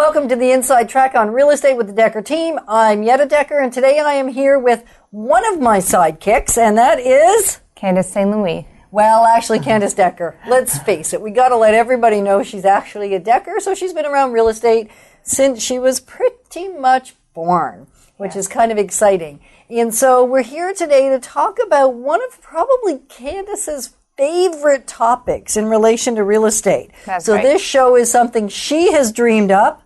Welcome to the Inside Track on Real Estate with the Dekker Team. I'm Yetta Dekker, and today I am here with one of my sidekicks, and that is... Candice St. Louis. Well, actually, Candice Dekker. Let's face it, we got to let everybody know she's actually a Dekker, so she's been around real estate since she was pretty much born, which is kind of exciting. And so we're here today to talk about one of probably Candice's favorite topics in relation to real estate. That's so right. This show is something she has dreamed up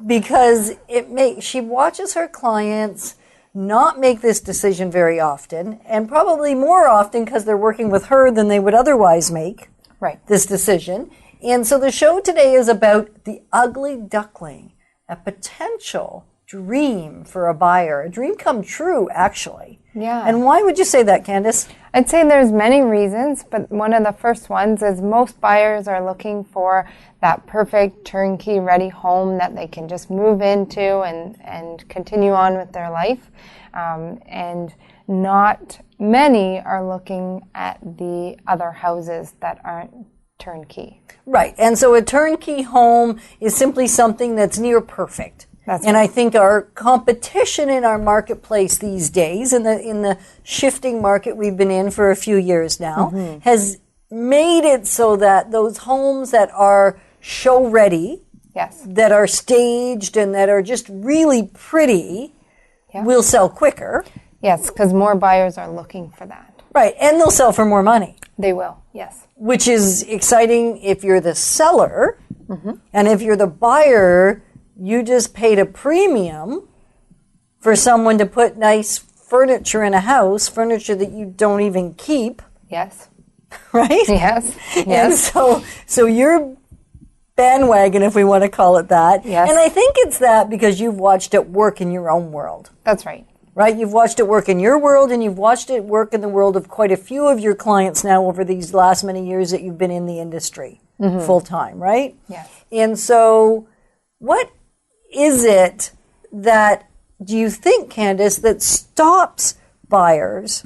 because she watches her clients not make this decision very often, and probably more often because they're working with her than they would otherwise make this decision. And so the show today is about the ugly duckling, a potential dream for a buyer, a dream come true, actually. Yeah. And why would you say that, Candice? I'd say there's many reasons, but one of the first ones is most buyers are looking for that perfect turnkey ready home that they can just move into and continue on with their life. And not many are looking at the other houses that aren't turnkey. Right. And so a turnkey home is simply something that's near perfect. And I think our competition in our marketplace these days, in the shifting market we've been in for a few years now, has made it so that those homes that are show ready, that are staged and that are just really pretty, will sell quicker. Yes, because more buyers are looking for that. Right, and they'll sell for more money. They will, yes. Which is exciting if you're the seller, and if you're the buyer, you just paid a premium for someone to put nice furniture in a house, furniture that you don't even keep. Yes. Right? Yes. And so you're bandwagon, if we want to call it that. Yes. And I think it's that because you've watched it work in your own world. That's right. Right? You've watched it work in your world, and you've watched it work in the world of quite a few of your clients now over these last many years that you've been in the industry full time, right? Yes. And so what is it that, do you think, Candice, that stops buyers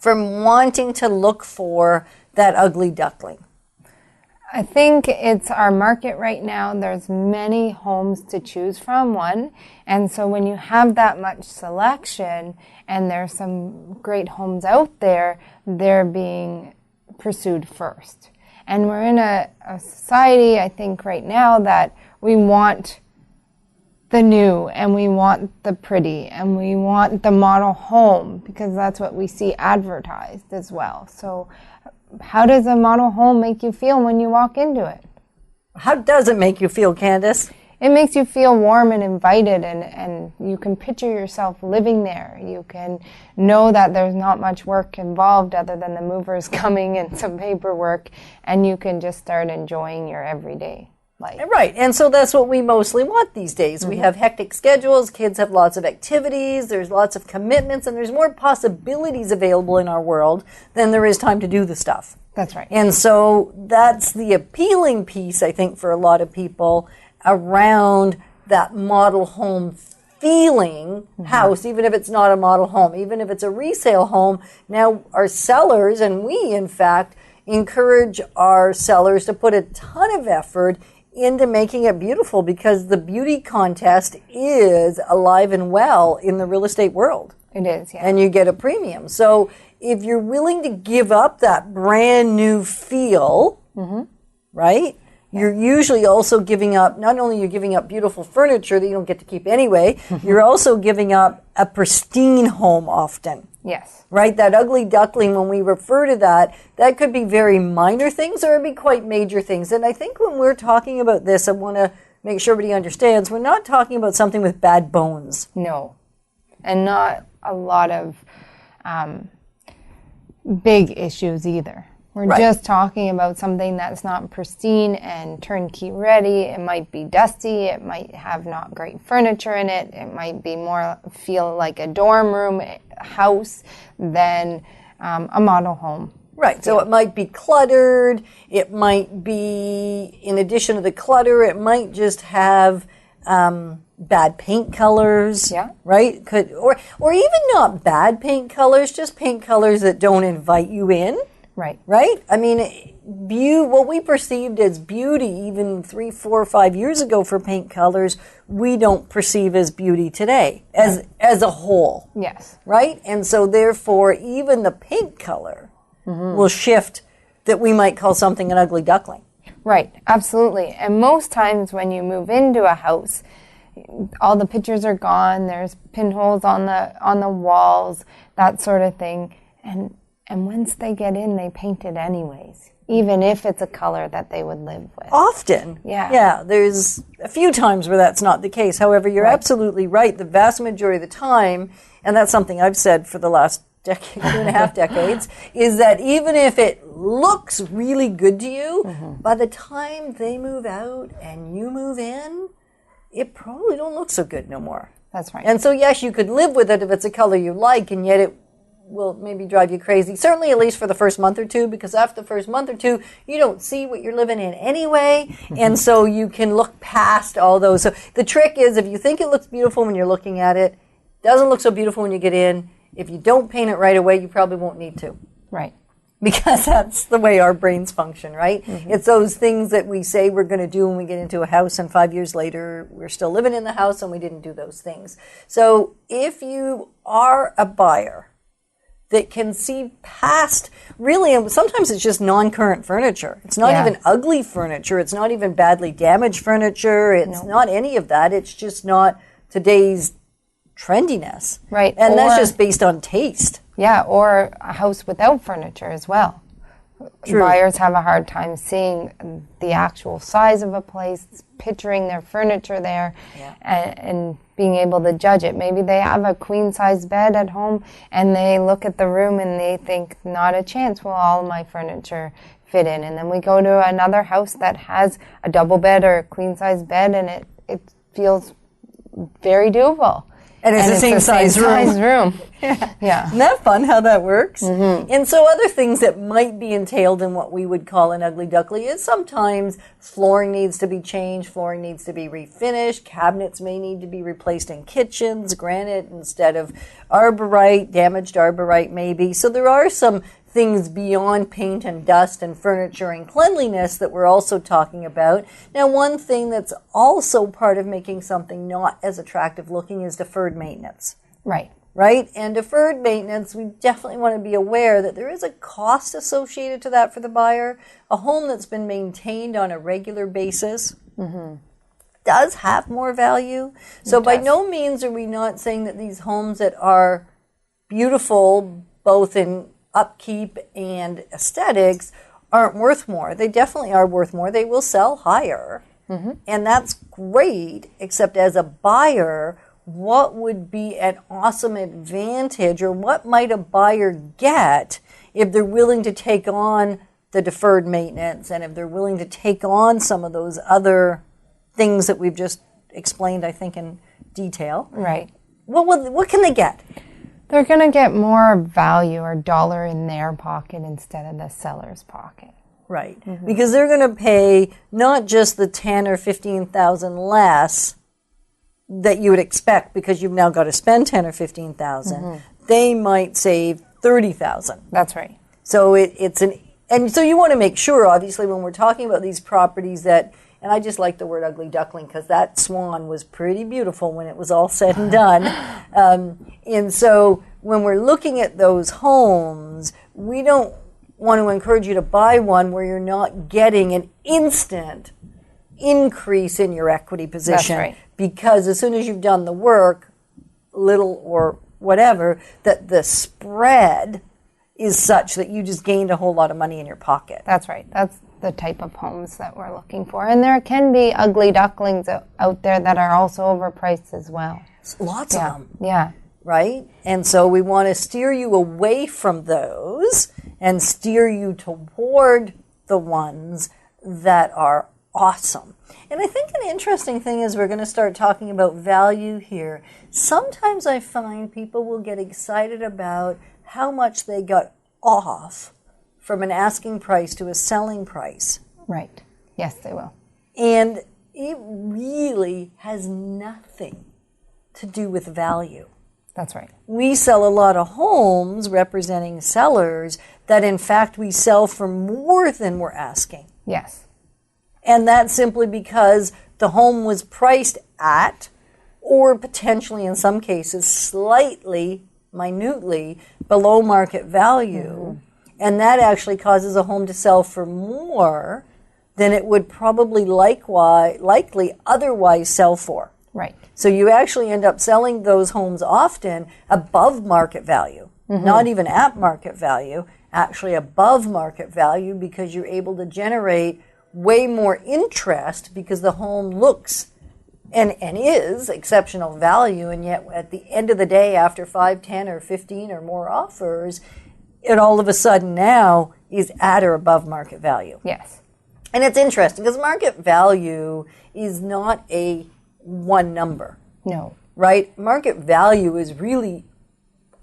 from wanting to look for that ugly duckling? I think it's our market right now. There's many homes to choose from, one. And so when you have that much selection and there's some great homes out there, they're being pursued first. And we're in a society, I think, right now that we want the new, and we want the pretty, and we want the model home, because that's what we see advertised as well. So how does a model home make you feel when you walk into it? How does it make you feel, Candice? It makes you feel warm and invited, and you can picture yourself living there. You can know that there's not much work involved other than the movers coming and some paperwork, and you can just start enjoying your everyday life. Right, and so that's what we mostly want these days. We have hectic schedules, kids have lots of activities, there's lots of commitments, and there's more possibilities available in our world than there is time to do the stuff. That's right. And so that's the appealing piece, I think, for a lot of people around that model home feeling house, even if it's not a model home, even if it's a resale home. Now our sellers, and we in fact, encourage our sellers to put a ton of effort into making it beautiful, because the beauty contest is alive and well in the real estate world. It is, yeah. And you get a premium. So if you're willing to give up that brand new feel, right? You're usually also giving up, not only you're giving up beautiful furniture that you don't get to keep anyway, you're also giving up a pristine home often. Yes. Right? That ugly duckling, when we refer to that, that could be very minor things or it'd be quite major things. And I think when we're talking about this, I want to make sure everybody understands, we're not talking about something with bad bones. No. And not a lot of big issues either. We're just talking about something that's not pristine and turnkey ready. It might be dusty. It might have not great furniture in it. It might be more feel like a dorm room house than a model home. Right. So it might be cluttered. It might be, in addition to the clutter, it might just have bad paint colors. Yeah. Right? Or even not bad paint colors, just paint colors that don't invite you in. Right. Right? I mean, what we perceived as beauty even 3, 4, 5 years ago for paint colors, we don't perceive as beauty today as a whole. Yes. Right? And so therefore, even the paint color will shift, that we might call something an ugly duckling. Right, absolutely. And most times when you move into a house, all the pictures are gone, there's pinholes on the walls, that sort of thing. And once they get in, they paint it anyways, even if it's a color that they would live with. Often. Yeah. Yeah, there's a few times where that's not the case. However, you're absolutely right. The vast majority of the time, and that's something I've said for the last decade, 2.5 decades, is that even if it looks really good to you, by the time they move out and you move in, it probably don't look so good no more. That's right. And so, yes, you could live with it if it's a color you like, and yet it will maybe drive you crazy. Certainly at least for the first month or two, because after the first month or two, you don't see what you're living in anyway, and so you can look past all those. So the trick is, if you think it looks beautiful when you're looking at it, doesn't look so beautiful when you get in, if you don't paint it right away, you probably won't need to. Right. Because that's the way our brains function, right? It's those things that we say we're going to do when we get into a house, and 5 years later, we're still living in the house and we didn't do those things. So if you are a buyer that can see past, really, and sometimes it's just non-current furniture. It's not even ugly furniture. It's not even badly damaged furniture. It's not any of that. It's just not today's trendiness. Right. And that's just based on taste. Yeah, or a house without furniture as well. True. Buyers have a hard time seeing the actual size of a place, picturing their furniture there, and being able to judge it. Maybe they have a queen-size bed at home, and they look at the room and they think, not a chance will all of my furniture fit in. And then we go to another house that has a double bed or a queen-size bed, and it feels very doable. And it's the same size room. Yeah. Isn't that fun how that works? And so other things that might be entailed in what we would call an ugly duckling is sometimes flooring needs to be changed, flooring needs to be refinished, cabinets may need to be replaced in kitchens, granite instead of arborite, damaged arborite maybe. So there are some things beyond paint and dust and furniture and cleanliness that we're also talking about. Now, one thing that's also part of making something not as attractive looking is deferred maintenance. Right? And deferred maintenance, we definitely want to be aware that there is a cost associated to that for the buyer. A home that's been maintained on a regular basis does have more value. So by no means are we not saying that these homes that are beautiful, both in upkeep and aesthetics, aren't worth more. They definitely are worth more. They will sell higher. And that's great, except as a buyer, what would be an awesome advantage, or what might a buyer get if they're willing to take on the deferred maintenance, and if they're willing to take on some of those other things that we've just explained, I think, in detail. Right. What can they get? They're going to get more value or dollar in their pocket instead of the seller's pocket. Right. Because they're going to pay not just the 10 or 15,000 less that you would expect because you've now got to spend 10 or 15,000. They might save 30,000. That's right. So and so you want to make sure, obviously, when we're talking about these properties that, and I just like the word ugly duckling because that swan was pretty beautiful when it was all said and done. And so when we're looking at those homes, we don't want to encourage you to buy one where you're not getting an instant increase in your equity position. That's right. Because as soon as you've done the work, little or whatever, that the spread is such that you just gained a whole lot of money in your pocket. That's right. That's the type of homes that we're looking for. And there can be ugly ducklings out there that are also overpriced as well. Lots of them. Yeah. Right? And so we want to steer you away from those and steer you toward the ones that are awesome. And I think an interesting thing is we're going to start talking about value here. Sometimes I find people will get excited about how much they got off from an asking price to a selling price. Right. Yes, they will. And it really has nothing to do with value. That's right. We sell a lot of homes representing sellers that in fact we sell for more than we're asking. Yes. And that's simply because the home was priced at, or potentially in some cases slightly, minutely below market value. And that actually causes a home to sell for more than it would probably likely otherwise sell for. Right. So you actually end up selling those homes often above market value, not even at market value, actually above market value, because you're able to generate way more interest because the home looks and is exceptional value, and yet at the end of the day, after 5, 10, or 15 or more offers, it all of a sudden now is at or above market value. Yes. And it's interesting because market value is not a one number. No. Right? Market value is really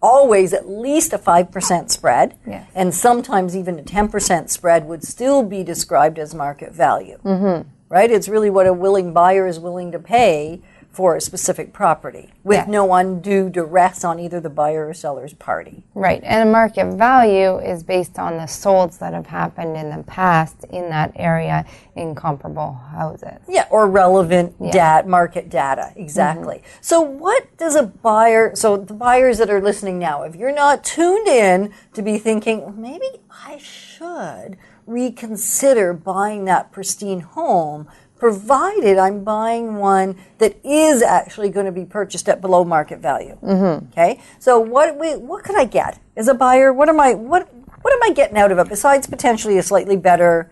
always at least a 5% spread. Yes. And sometimes even a 10% spread would still be described as market value. Right? It's really what a willing buyer is willing to pay for a specific property with no undue duress on either the buyer or seller's party. Right. And a market value is based on the solds that have happened in the past in that area in comparable houses. Yeah, or relevant market data. Exactly. So what does a buyer, so the buyers that are listening now, if you're not tuned in to be thinking, well, maybe I should reconsider buying that pristine home, provided I'm buying one that is actually going to be purchased at below market value. Okay, so what could I get as a buyer? What am I getting out of it besides potentially a slightly better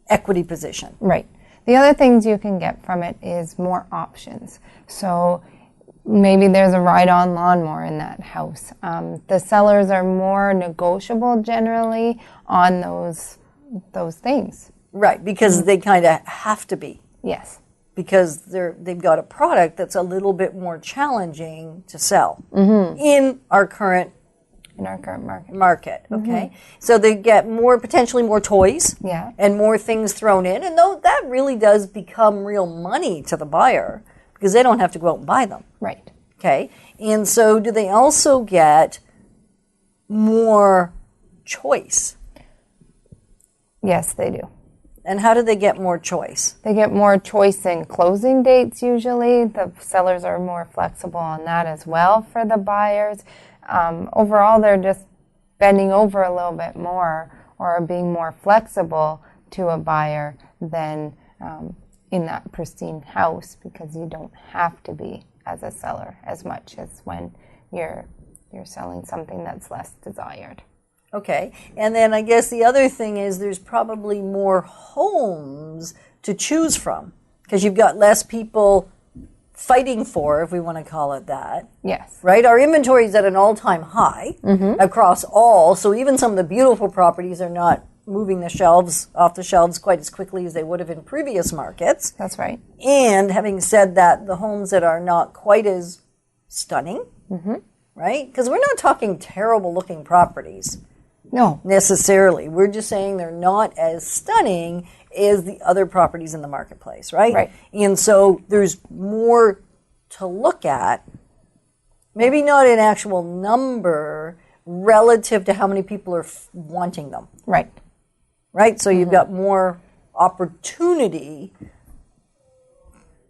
equity position? Right. The other things you can get from it is more options. So maybe there's a ride-on lawnmower in that house. The sellers are more negotiable generally on those things. Right, because they kind of have to be. Yes. Because they've got a product that's a little bit more challenging to sell in our current market. Okay, so they get potentially more toys, and more things thrown in, and though that really does become real money to the buyer because they don't have to go out and buy them. Right. Okay, and so do they also get more choice? Yes, they do. And how do they get more choice? They get more choice in closing dates usually. The sellers are more flexible on that as well for the buyers. Overall, they're just bending over a little bit more or being more flexible to a buyer than in that pristine house, because you don't have to be as a seller as much as when you're selling something that's less desired. Okay, and then I guess the other thing is there's probably more homes to choose from because you've got less people fighting for, if we want to call it that. Yes. Right? Our inventory is at an all-time high across all, so even some of the beautiful properties are not moving off the shelves quite as quickly as they would have in previous markets. That's right. And having said that, the homes that are not quite as stunning, right? Because we're not talking terrible-looking properties. No. Necessarily. We're just saying they're not as stunning as the other properties in the marketplace, right? Right. And so there's more to look at, maybe not an actual number relative to how many people are wanting them. Right. Right? So you've got more opportunity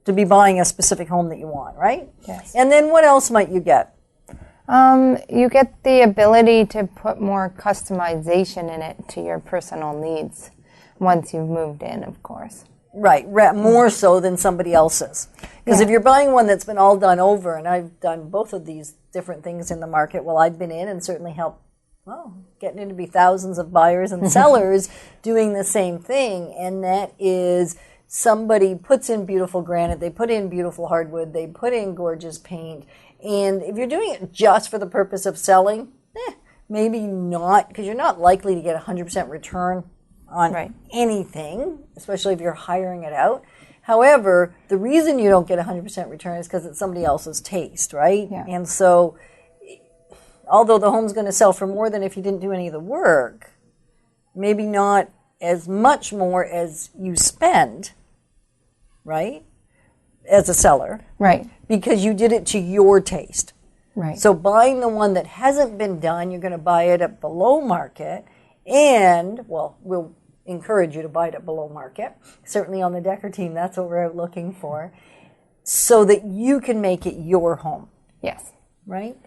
to be buying a specific home that you want, right? Yes. And then what else might you get? You get the ability to put more customization in it to your personal needs once you've moved in, of course. Right, more so than somebody else's. Because if you're buying one that's been all done over, and I've done both of these different things in the market while I've been in and certainly helped, getting into be thousands of buyers and sellers doing the same thing, and that is somebody puts in beautiful granite, they put in beautiful hardwood, they put in gorgeous paint, and if you're doing it just for the purpose of selling, maybe not, because you're not likely to get 100% return on anything, especially if you're hiring it out. However, the reason you don't get 100% return is because it's somebody else's taste, right? Yeah. And so, although the home's going to sell for more than if you didn't do any of the work, maybe not as much more as you spend, right, as a seller. Right. Because you did it to your taste. Right. So buying the one that hasn't been done, you're going to buy it at below market, and, well, we'll encourage you to buy it at below market. Certainly on the Dekker team, that's what we're out looking for, so that you can make it your home. Yes. Right?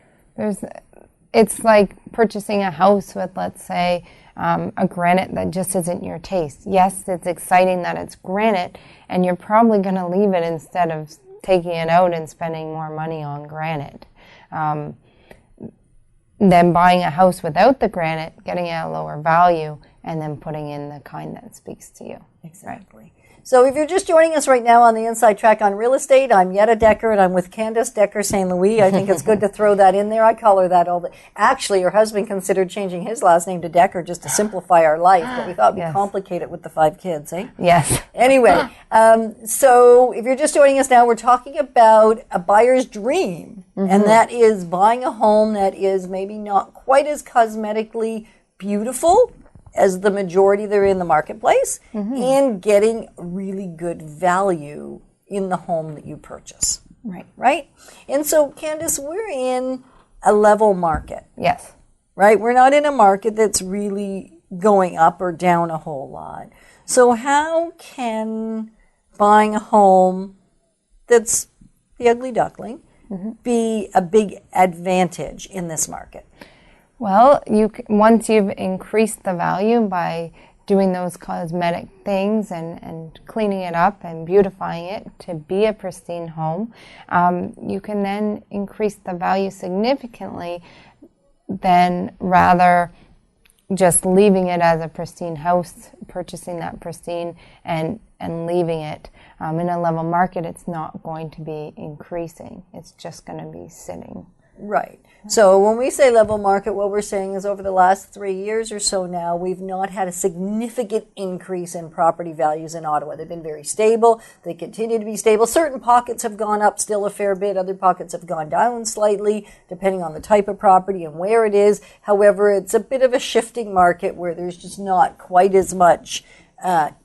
It's like purchasing a house with, let's say, a granite that just isn't your taste. Yes, it's exciting that it's granite, and you're probably going to leave it instead of taking it out and spending more money on granite. Then buying a house without the granite, getting it at a lower value, and then putting in the kind that speaks to you. Exactly. Right. So if you're just joining us right now on the Inside Track on Real Estate, I'm Yetta Dekker, and I'm with Candice Dekker St. Louis. I think it's good to throw that in there. I call her that all the... Actually, her husband considered changing his last name to Dekker just to simplify our life, but we thought it'd be complicated with the 5 kids, eh? Yes. Anyway, so if you're just joining us now, we're talking about a buyer's dream, and that is buying a home that is maybe not quite as cosmetically beautiful as the majority that are in the marketplace, and getting really good value in the home that you purchase. Right. Right? And so, Candice, we're in a level market. Yes. Right? We're not in a market that's really going up or down a whole lot. So how can buying a home that's the ugly duckling be a big advantage in this market? Well, once you've increased the value by doing those cosmetic things and cleaning it up and beautifying it to be a pristine home, you can then increase the value significantly than rather just leaving it as a pristine house, purchasing that pristine and leaving it. In a level market, it's not going to be increasing. It's just going to be sitting. Right. So when we say level market, what we're saying is over the last 3 years or so now, we've not had a significant increase in property values in Ottawa. They've been very stable. They continue to be stable. Certain pockets have gone up still a fair bit. Other pockets have gone down slightly, depending on the type of property and where it is. However, it's a bit of a shifting market where there's just not quite as much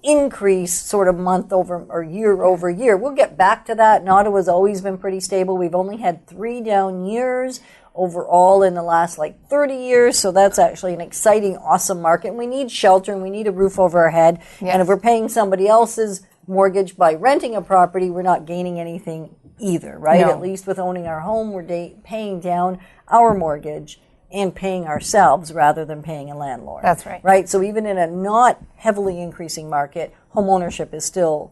increase sort of month over or year over year. We'll get back to that. And Ottawa's always been pretty stable. We've only had 3 down years overall in the last 30 years. So that's actually an exciting, awesome market. And we need shelter and we need a roof over our head. Yes. And if we're paying somebody else's mortgage by renting a property, we're not gaining anything either, right? No. At least with owning our home, we're paying down our mortgage and paying ourselves rather than paying a landlord. That's right. Right? So even in a not heavily increasing market, home ownership is still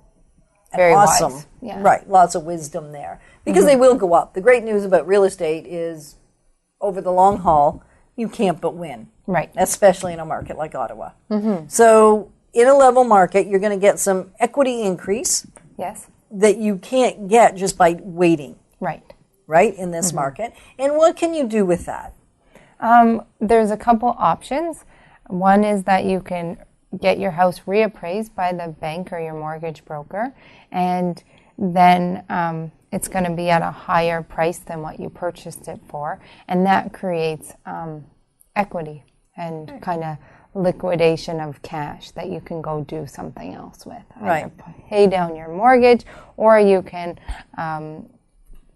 very awesome. Wise. Yeah. Right. Lots of wisdom there. Because they will go up. The great news about real estate is over the long haul, you can't but win. Right. Especially in a market like Ottawa. So in a level market, you're going to get some equity increase. Yes. That you can't get just by waiting. Right. Right? In this market. And what can you do with that? There's a couple options. One is that you can get your house reappraised by the bank or your mortgage broker, and then it's going to be at a higher price than what you purchased it for, and that creates equity and kind of liquidation of cash that you can go do something else with. Either pay down your mortgage, or you can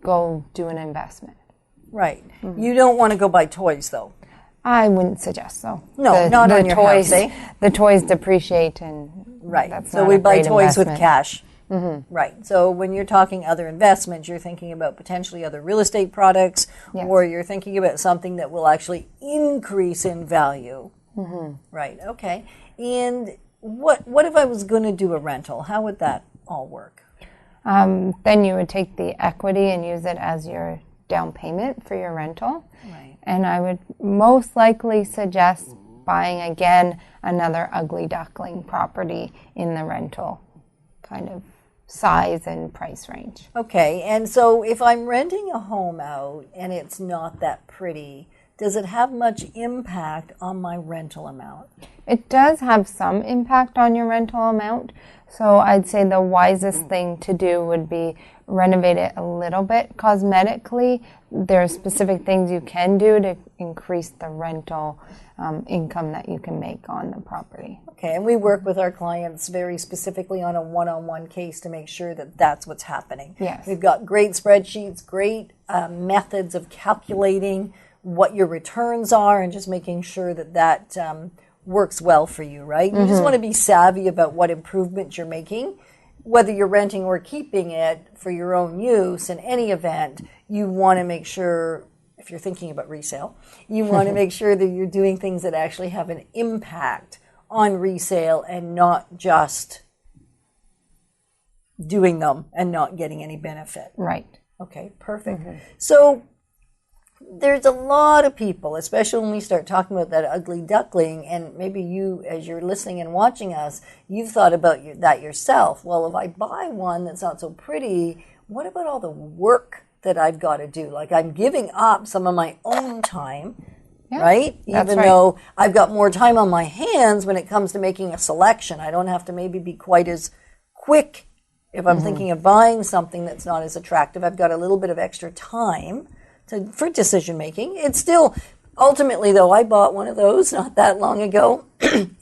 go do an investment. Right. You don't want to go buy toys, though. I wouldn't suggest so. No, not on your toys, house, eh? The toys depreciate, and that's so not we a buy great toys investment. with cash. Right. So when you're talking other investments, you're thinking about potentially other real estate products, or you're thinking about something that will actually increase in value. Right. Okay. And what if I was going to do a rental? How would that all work? Then you would take the equity and use it as your down payment for your rental. Right. And I would most likely suggest buying again another ugly duckling property in the rental kind of size and price range. Okay. And so if I'm renting a home out and it's not that pretty, does it have much impact on my rental amount? It does have some impact on your rental amount. So I'd say the wisest thing to do would be renovate it a little bit cosmetically. There are specific things you can do to increase the rental income that you can make on the property. Okay, and we work with our clients very specifically on a one-on-one case to make sure that that's what's happening. Yes. We've got great spreadsheets, great methods of calculating what your returns are and just making sure that that works well for you, right? You just want to be savvy about what improvements you're making. Whether you're renting or keeping it for your own use, in any event, you want to make sure, if you're thinking about resale, you want to make sure that you're doing things that actually have an impact on resale and not just doing them and not getting any benefit. Right. Okay, perfect. So there's a lot of people, especially when we start talking about that ugly duckling, and maybe you, as you're listening and watching us, you've thought about that yourself. Well, if I buy one that's not so pretty, what about all the work that I've got to do? Like, I'm giving up some of my own time, right? Even though I've got more time on my hands when it comes to making a selection. I don't have to maybe be quite as quick if I'm thinking of buying something that's not as attractive. I've got a little bit of extra time for decision making. It's still, ultimately though, I bought one of those not that long ago,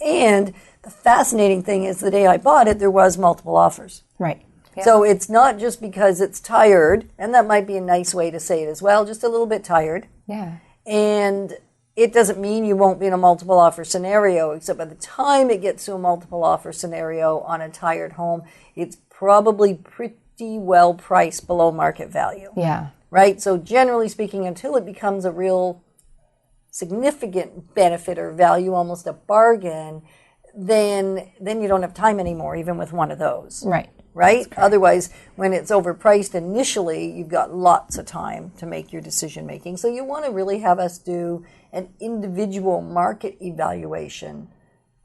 and the fascinating thing is the day I bought it, there was multiple offers. Right. Yeah. So it's not just because it's tired, and that might be a nice way to say it as well, just a little bit tired. Yeah. And it doesn't mean you won't be in a multiple offer scenario, except by the time it gets to a multiple offer scenario on a tired home, it's probably pretty well priced below market value. Yeah. Right? So generally speaking, until it becomes a real significant benefit or value, almost a bargain, then you don't have time anymore, even with one of those. Right. Right? Otherwise, when it's overpriced initially, you've got lots of time to make your decision making. So you want to really have us do an individual market evaluation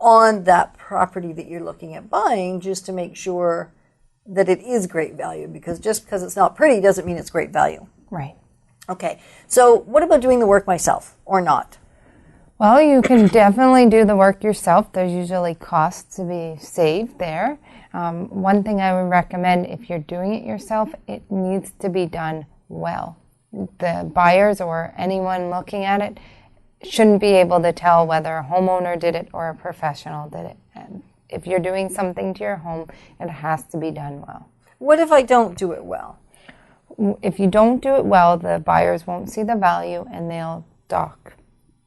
on that property that you're looking at buying, just to make sure that it is great value, because just because it's not pretty doesn't mean it's great value. Right. Okay, so what about doing the work myself or not? Well, you can definitely do the work yourself. There's usually costs to be saved there. One thing I would recommend, if you're doing it yourself, it needs to be done well. The buyers or anyone looking at it shouldn't be able to tell whether a homeowner did it or a professional did it. And if you're doing something to your home, it has to be done well. What if I don't do it well? If you don't do it well, the buyers won't see the value and they'll dock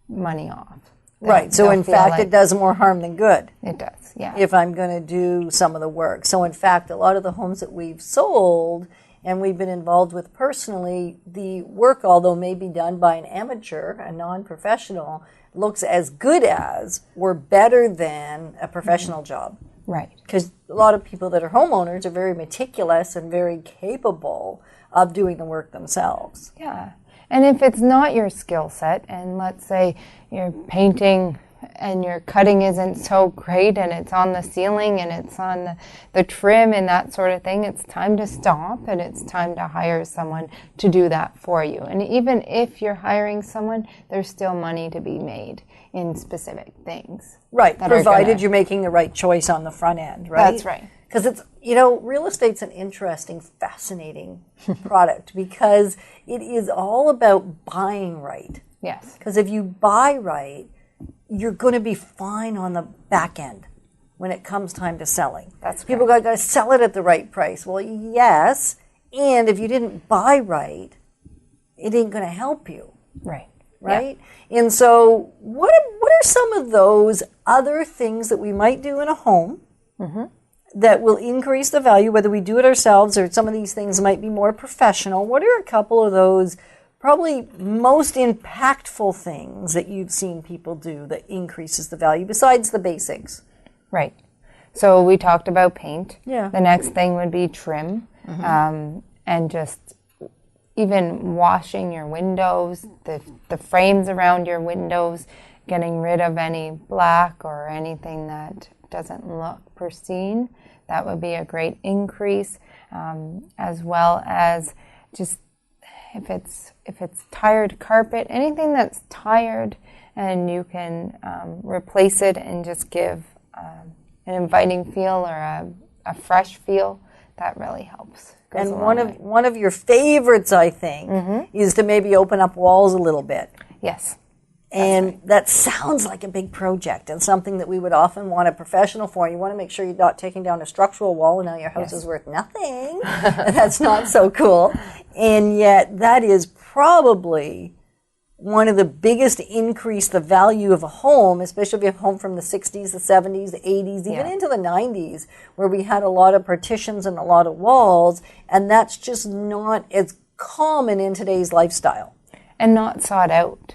money off. Right, so in fact, it does more harm than good. It does, yeah. If I'm going to do some of the work. So in fact, a lot of the homes that we've sold and we've been involved with personally, the work, although may be done by an amateur, a non-professional, looks as good as or better than a professional job. Right. Because a lot of people that are homeowners are very meticulous and very capable of doing the work themselves. Yeah. And if it's not your skill set, and let's say you're painting and your cutting isn't so great and it's on the ceiling and it's on the trim and that sort of thing, it's time to stop and it's time to hire someone to do that for you. And even if you're hiring someone, there's still money to be made in specific things. Right, provided you're making the right choice on the front end, right? That's right. Because it's, real estate's an interesting, fascinating product because it is all about buying right. Yes. Because if you buy right, you're going to be fine on the back end when it comes time to selling. That's correct. People got to sell it at the right price. Well, yes, and if you didn't buy right, it ain't going to help you. Right. Right? Yeah. And so what are some of those other things that we might do in a home that will increase the value, whether we do it ourselves or some of these things might be more professional? What are a couple of those probably most impactful things that you've seen people do that increases the value besides the basics? Right. So we talked about paint. Yeah. The next thing would be trim, and just even washing your windows, the frames around your windows, getting rid of any black or anything that doesn't look pristine. That would be a great increase, as well as just if it's tired carpet, anything that's tired, and you can replace it and just give an inviting feel or a fresh feel, that really helps. And one of your favorites, I think, is to maybe open up walls a little bit. Yes. And that sounds like a big project and something that we would often want a professional for. You want to make sure you're not taking down a structural wall and now your house is worth nothing. That's not so cool. And yet that is probably one of the biggest increase the value of a home, especially if you have a home from the 60s, the 70s, the 80s, even into the 90s, where we had a lot of partitions and a lot of walls, and that's just not as common in today's lifestyle. And not sought out.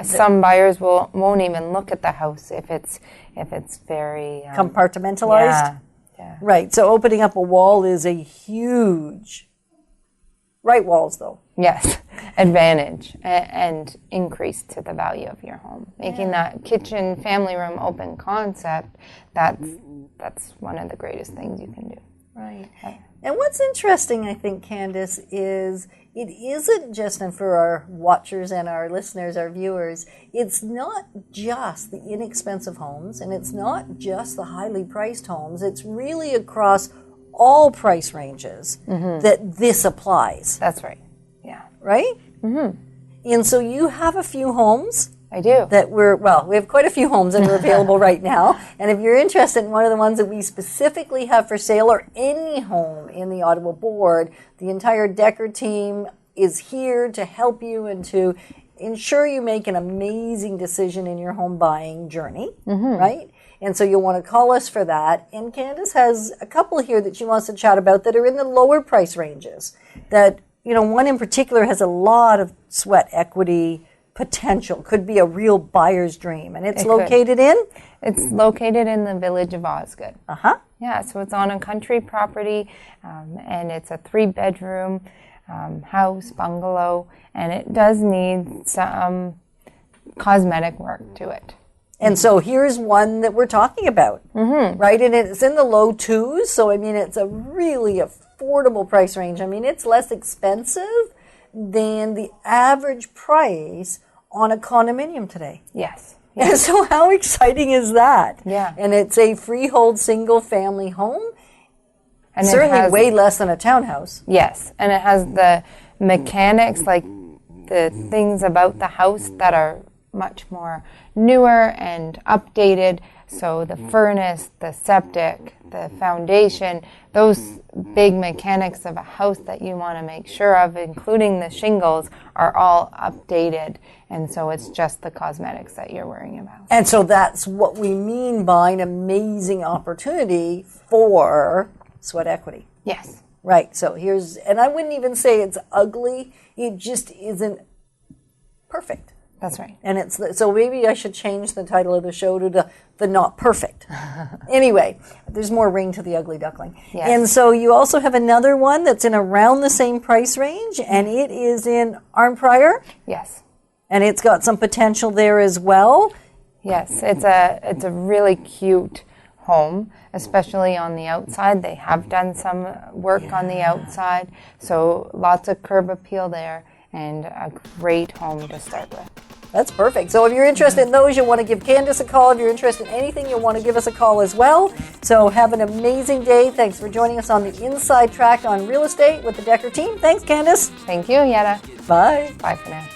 Some buyers won't even look at the house if it's very compartmentalized. Yeah. Right. So opening up a wall is a huge. Right walls, though. Yes, advantage and increase to the value of your home. Making that kitchen family room open concept, that's one of the greatest things you can do. Right. And what's interesting, I think, Candice, is it isn't just, and for our watchers and our listeners, our viewers, it's not just the inexpensive homes and it's not just the highly priced homes. It's really across all price ranges that this applies. That's right. Yeah. Right? Mm-hmm. And so you have a few homes. I do. We have quite a few homes that are available right now. And if you're interested in one of the ones that we specifically have for sale or any home in the Ottawa board, the entire Dekker team is here to help you and to ensure you make an amazing decision in your home buying journey, right? And so you'll want to call us for that. And Candice has a couple here that she wants to chat about that are in the lower price ranges. That, one in particular has a lot of sweat equity potential, could be a real buyer's dream. And it's located in? It's located in the village of Osgood. Uh-huh. Yeah, so it's on a country property, and it's a 3-bedroom house, bungalow, and it does need some cosmetic work to it. And so here's one that we're talking about, right? And it's in the low 2s, so it's a really affordable price range. It's less expensive than the average price on a condominium today. Yes. And so how exciting is that? Yeah. And it's a freehold single-family home, and certainly way less than a townhouse. Yes, and it has the mechanics, like the things about the house that are much more newer and updated. So the furnace, the septic, the foundation, those big mechanics of a house that you want to make sure of, including the shingles, are all updated. And so it's just the cosmetics that you're worrying about. And so that's what we mean by an amazing opportunity for sweat equity. Yes. Right. So and I wouldn't even say it's ugly. It just isn't perfect. That's right. And so maybe I should change the title of the show to the not perfect. Anyway, there's more ring to the ugly duckling. Yes. And so you also have another one that's in around the same price range, and it is in Arnprior. Yes. And it's got some potential there as well. Yes, it's a really cute home, especially on the outside. They have done some work on the outside, so lots of curb appeal there, and a great home to start with. That's perfect. So if you're interested in those, you'll want to give Candice a call. If you're interested in anything, you'll want to give us a call as well. So have an amazing day. Thanks for joining us on the Inside Track on Real Estate with the Dekker team. Thanks, Candice. Thank you, Yetta. Bye. Bye for now.